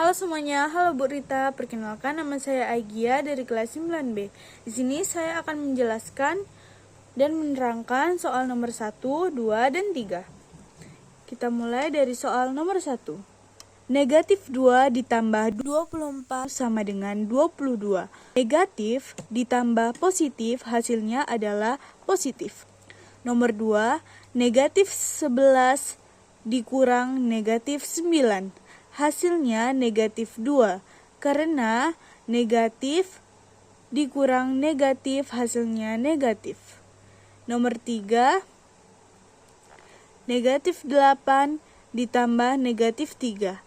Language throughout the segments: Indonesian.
Halo semuanya, halo Bu Rita. Perkenalkan, nama saya Aigia dari kelas 9B. Di sini saya akan menjelaskan dan menerangkan soal nomor 1, 2, dan 3. Kita mulai dari soal nomor 1. Negatif 2 ditambah 24 sama dengan 22. Negatif ditambah positif hasilnya adalah positif. Nomor 2, negatif 11 dikurang negatif 9. Hasilnya negatif 2, karena negatif dikurang negatif hasilnya negatif. Nomor 3, negatif 8 ditambah negatif 3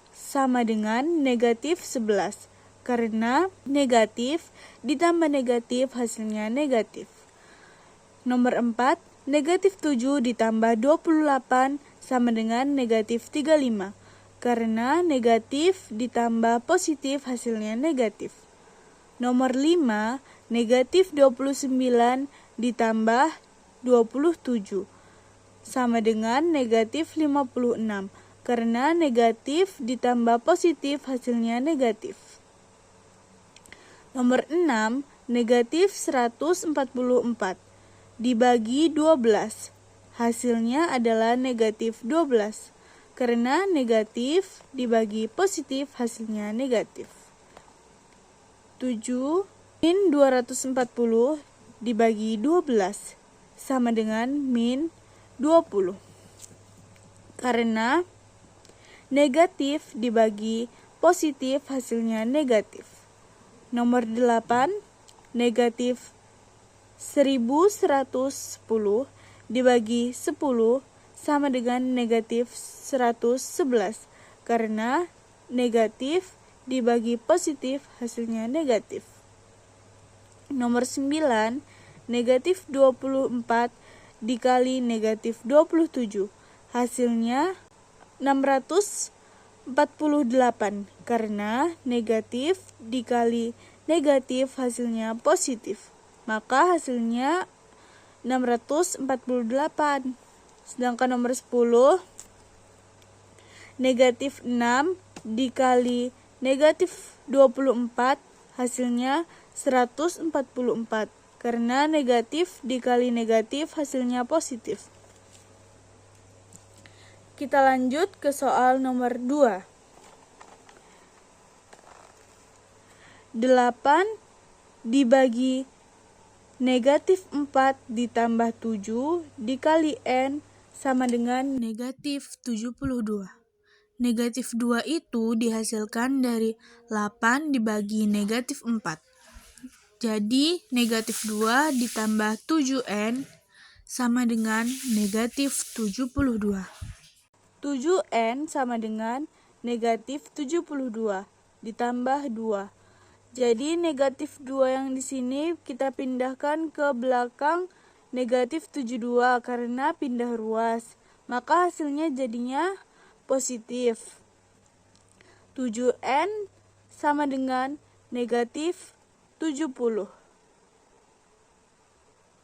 sama dengan negatif 11, karena negatif ditambah negatif hasilnya negatif. Nomor 4, negatif 7 ditambah 28 sama dengan negatif 35. Karena negatif ditambah positif hasilnya negatif. Nomor 5, negatif 29 ditambah 27 sama dengan negatif 56. Karena negatif ditambah positif hasilnya negatif. Nomor 6, negatif 144 dibagi 12. Hasilnya adalah negatif 12. Karena negatif dibagi positif hasilnya negatif. 7 min 240 dibagi 12 sama dengan min 20. Karena negatif dibagi positif hasilnya negatif. Nomor 8, negatif 1110 dibagi 10 sama dengan negatif 111, karena negatif dibagi positif hasilnya negatif. Nomor 9, negatif 24 dikali negatif 27, hasilnya 648, karena negatif dikali negatif hasilnya positif, maka hasilnya 648. Sedangkan nomor 10, negatif 6 dikali negatif 24 hasilnya 144. Karena negatif dikali negatif hasilnya positif. Kita lanjut ke soal nomor 2. 8 dibagi negatif 4 ditambah 7 dikali N sama dengan negatif 72. Negatif 2 itu dihasilkan dari 8 dibagi negatif 4. Jadi negatif 2 ditambah 7N sama dengan negatif 72. 7N sama dengan negatif 72 ditambah 2. Jadi negatif 2 yang di sini kita pindahkan ke belakang negatif 72 karena pindah ruas. Maka hasilnya jadinya positif. 7N sama dengan negatif 70.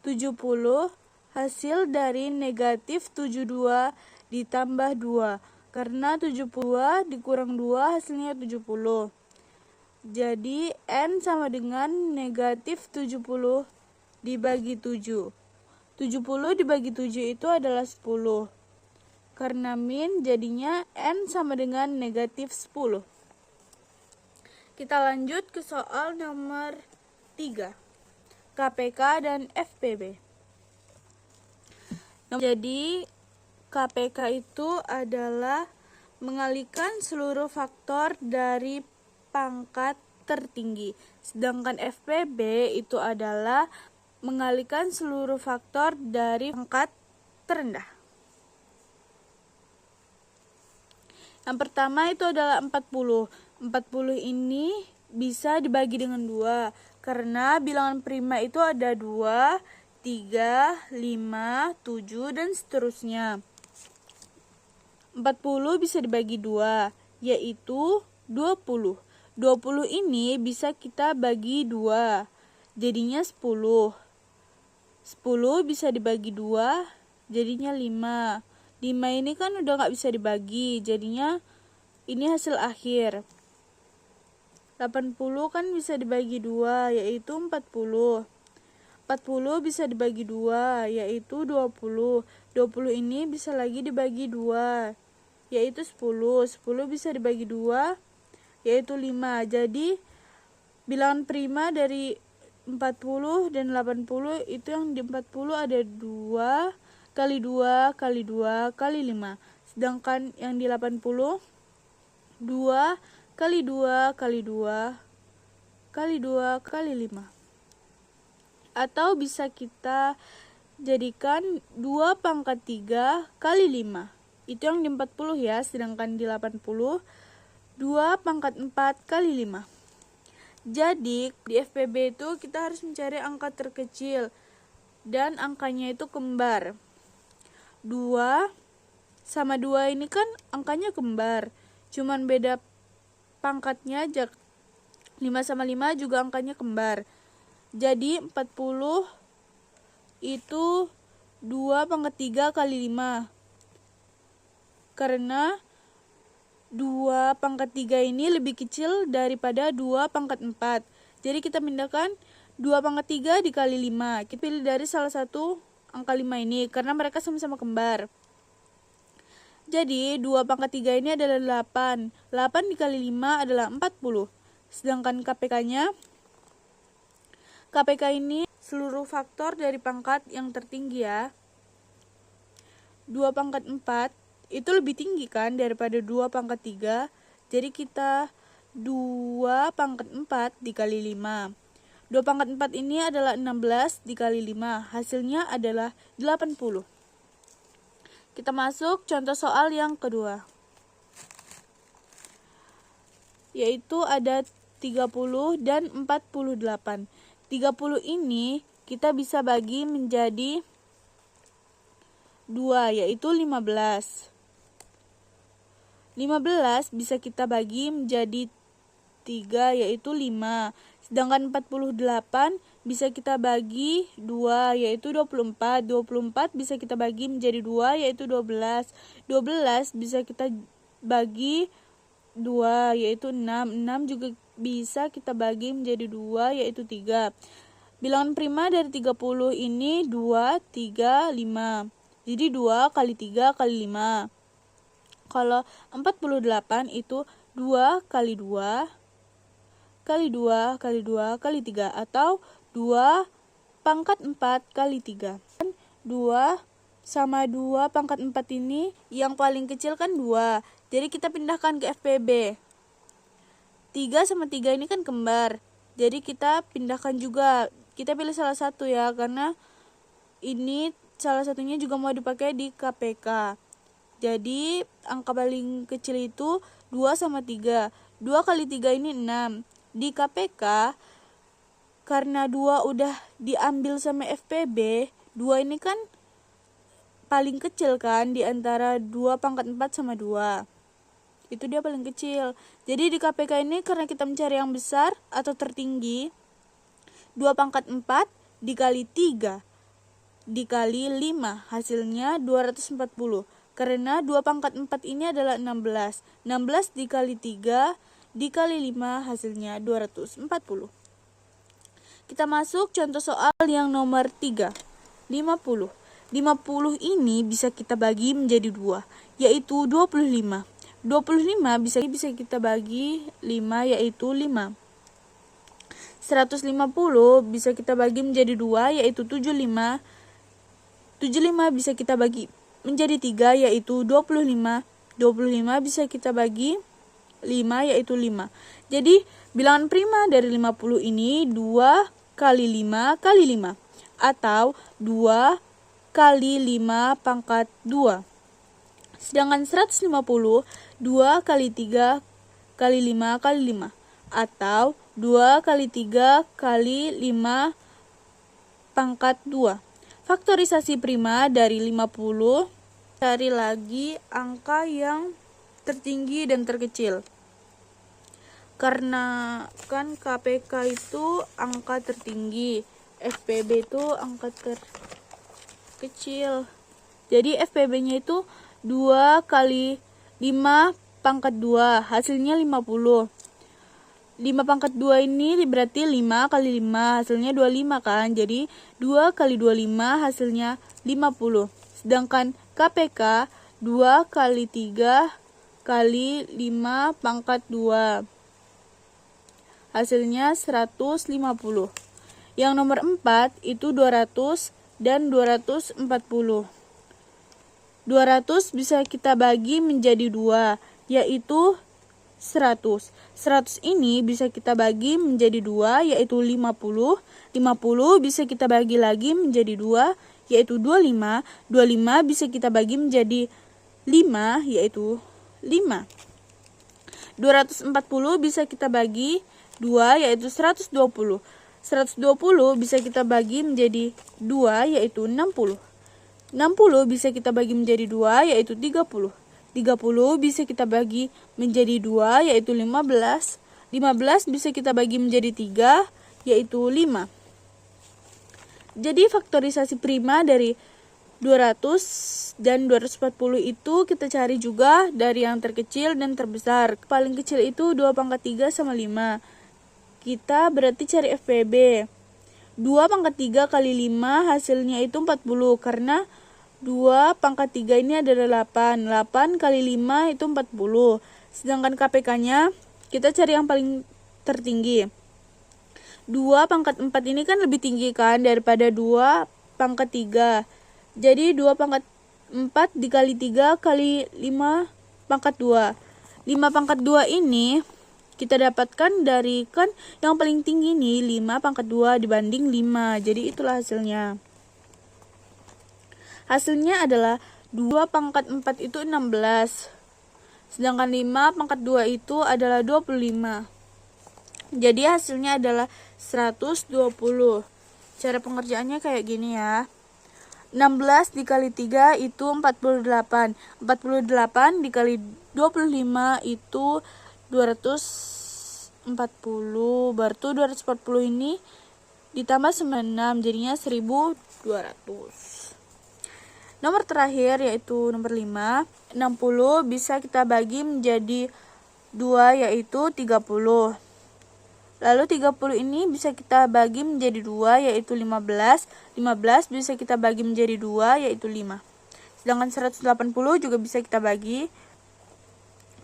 70 hasil dari negatif 72 ditambah 2. Karena 72 dikurang 2 hasilnya 70. Jadi N sama dengan negatif 70 dibagi 7. 70 dibagi 7 itu adalah 10. Karena min jadinya N sama dengan negatif 10. Kita lanjut ke soal nomor 3. KPK dan FPB. Jadi KPK itu adalah mengalihkan seluruh faktor dari pangkat tertinggi. Sedangkan FPB itu adalah mengalihkan seluruh faktor dari pangkat terendah. Yang pertama itu adalah 40. 40 ini bisa dibagi dengan 2. Karena bilangan prima itu ada 2, 3, 5, 7, dan seterusnya. 40 bisa dibagi 2, yaitu 20. 20 ini bisa kita bagi 2, jadinya 10. 10 bisa dibagi 2, jadinya 5. 5 ini kan udah gak bisa dibagi, jadinya ini hasil akhir. 80 kan bisa dibagi 2, yaitu 40. 40 bisa dibagi 2, yaitu 20. 20 ini bisa lagi dibagi 2, yaitu 10. 10 bisa dibagi 2, yaitu 5. Jadi, bilangan prima dari 40 dan 80 itu yang di 40 ada 2 kali 2 kali 2 kali 5. Sedangkan yang di 80, 2 kali 2 kali 2 kali 2 kali 5. Atau bisa kita jadikan 2 pangkat 3 kali 5. Itu yang di 40 ya, sedangkan di 80, 2 pangkat 4 kali 5. Jadi di FPB itu kita harus mencari angka terkecil dan angkanya itu kembar. 2 sama 2 ini kan angkanya kembar, cuman beda pangkatnya aja. 5 sama 5 juga angkanya kembar. Jadi 40 itu 2 pangkat 3 kali 5. Karena 2 pangkat 3 ini lebih kecil daripada 2 pangkat 4. Jadi kita pindahkan 2 pangkat 3 dikali 5. Kita pilih dari salah satu angka 5 ini karena mereka sama-sama kembar. Jadi 2 pangkat 3 ini adalah 8. 8 dikali 5 adalah 40. Sedangkan KPK-nya, KPK ini seluruh faktor dari pangkat yang tertinggi ya. 2 pangkat 4 itu lebih tinggi kan daripada 2 pangkat 3. Jadi kita 2 pangkat 4 dikali 5. 2 pangkat 4 ini adalah 16 dikali 5. Hasilnya adalah 80. Kita masuk contoh soal yang kedua. Yaitu ada 30 dan 48. 30 ini kita bisa bagi menjadi 2, yaitu 15. 15 bisa kita bagi menjadi 3, yaitu 5. Sedangkan 48 bisa kita bagi 2, yaitu 24. 24 bisa kita bagi menjadi 2, yaitu 12. 12 bisa kita bagi 2, yaitu 6. 6 juga bisa kita bagi menjadi 2, yaitu 3. Bilangan prima dari 30 ini 2, 3, 5. Jadi 2 kali 3 kali 5. Kalau 48 itu 2 kali 2 kali 2 kali 2 kali 3 atau 2 pangkat 4 kali 3. 2 sama 2 pangkat 4 ini yang paling kecil kan 2. Jadi kita pindahkan ke FPB. 3 sama 3 ini kan kembar. Jadi kita pindahkan juga. Kita pilih salah satu ya, karena ini salah satunya juga mau dipakai di KPK. Jadi angka paling kecil itu 2 sama 3. 2 kali 3 ini 6. Di KPK, karena 2 udah diambil sama FPB, 2 ini kan paling kecil kan di antara 2 pangkat 4 sama 2. Itu dia paling kecil. Jadi di KPK ini karena kita mencari yang besar atau tertinggi, 2 pangkat 4 dikali 3 dikali 5 hasilnya 240. Karena 2 pangkat 4 ini adalah 16. 16 dikali 3 dikali 5 hasilnya 240. Kita masuk contoh soal yang nomor 3. 50. 50 ini bisa kita bagi menjadi 2, yaitu 25. 25 bisa kita bagi 5, yaitu 5. 150 bisa kita bagi menjadi 2, yaitu 75. 75 bisa kita bagi menjadi 3, yaitu 25. 25 bisa kita bagi 5, yaitu 5. Jadi bilangan prima dari 50 ini 2 kali 5 kali 5 atau 2 kali 5 pangkat 2. Sedangkan 150 2 kali 3 kali 5 kali 5 atau 2 kali 3 kali 5 pangkat 2. Faktorisasi prima dari 50. Cari lagi angka yang tertinggi dan terkecil. Karena kan KPK itu angka tertinggi, FPB itu angka terkecil. Jadi FPB-nya itu 2 kali 5 pangkat 2, hasilnya 50. 5 pangkat 2 ini berarti 5 kali 5 hasilnya 25 kan. Jadi 2 kali 25 hasilnya 50. Sedangkan KPK 2 kali 3 kali 5 pangkat 2. Hasilnya 150. Yang nomor 4 itu 200 dan 240. 200 bisa kita bagi menjadi 2, yaitu 100. 100 ini bisa kita bagi menjadi 2, yaitu 50. 50 bisa kita bagi lagi menjadi 2, yaitu 25. 25 bisa kita bagi menjadi 5, yaitu 5. 240 bisa kita bagi 2, yaitu 120. 120 bisa kita bagi menjadi 2, yaitu 60. 60 bisa kita bagi menjadi 2, yaitu 30. 30 bisa kita bagi menjadi 2, yaitu 15. 15 bisa kita bagi menjadi 3, yaitu 5. Jadi faktorisasi prima dari 200 dan 240 itu kita cari juga dari yang terkecil dan terbesar. Paling kecil itu 2 pangkat 3 sama 5. Kita berarti cari FPB. 2 pangkat 3 kali 5 hasilnya itu 40, karena 2 pangkat 3 ini adalah 8. 8 kali 5 itu 40. Sedangkan KPK-nya kita cari yang paling tertinggi. 2 pangkat 4 ini kan lebih tinggi kan daripada 2 pangkat 3. Jadi 2 pangkat 4 dikali 3 kali 5 pangkat 2. 5 pangkat 2 ini kita dapatkan dari kan yang paling tinggi nih 5 pangkat 2 dibanding 5. Jadi itulah hasilnya. Hasilnya adalah 2 pangkat 4 itu 16. Sedangkan 5 pangkat 2 itu adalah 25. Jadi hasilnya adalah 120. Cara pengerjaannya kayak gini ya. 16 dikali 3 itu 48. 48 dikali 25 itu 240. Berarti 240 ini ditambah 96 jadinya 1200. Nomor terakhir yaitu nomor 5. 60 bisa kita bagi menjadi 2, yaitu 30. Lalu 30 ini bisa kita bagi menjadi 2, yaitu 15. 15 bisa kita bagi menjadi 2, yaitu 5. Sedangkan 180 juga bisa kita bagi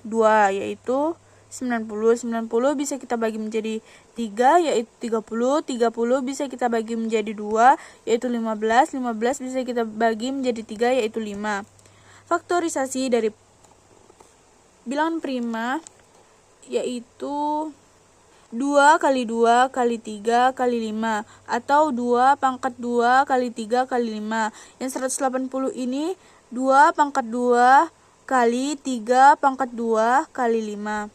2, yaitu 90. 90 bisa kita bagi menjadi 3, yaitu 30. 30 bisa kita bagi menjadi 2, yaitu 15. 15 bisa kita bagi menjadi 3, yaitu 5. Faktorisasi dari bilangan prima yaitu 2 kali 2 kali 3 kali 5, atau 2 pangkat 2 kali 3 kali 5. Yang 180 ini 2 pangkat 2 kali 3 pangkat 2 kali 5.